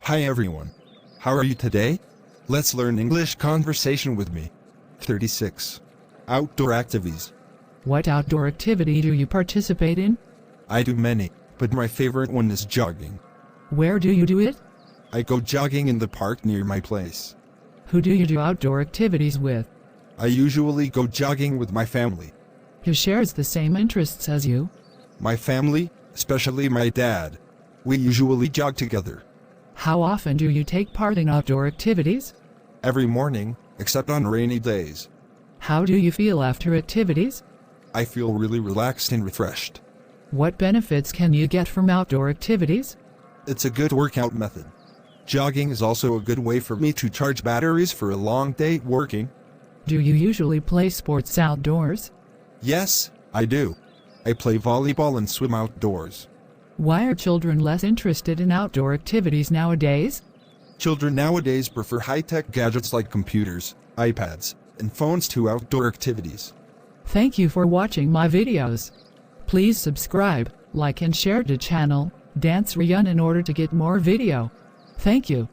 Hi everyone. How are you today? Let's learn English conversation with me. 36. Outdoor activities. What outdoor activity do you participate in? I do many, but my favorite one is jogging. Where do you do it? I go jogging in the park near my place. Who do you do outdoor activities with? I usually go jogging with my family. Who shares the same interests as you? My family, especially my dad. We usually jog together. How often do you take part in outdoor activities? Every morning, except on rainy days. How do you feel after activities? I feel really relaxed and refreshed. What benefits can you get from outdoor activities? It's a good workout method. Jogging is also a good way for me to charge batteries for a long day working. Do you usually play sports outdoors? Yes, I do. I play volleyball and swim outdoors. Why are children less interested in outdoor activities nowadays? Children nowadays prefer high-tech gadgets like computers, iPads, and phones to outdoor activities. Thank you for watching my videos. Please subscribe, like and share the channel, Dance Ryan in order to get more video. Thank you.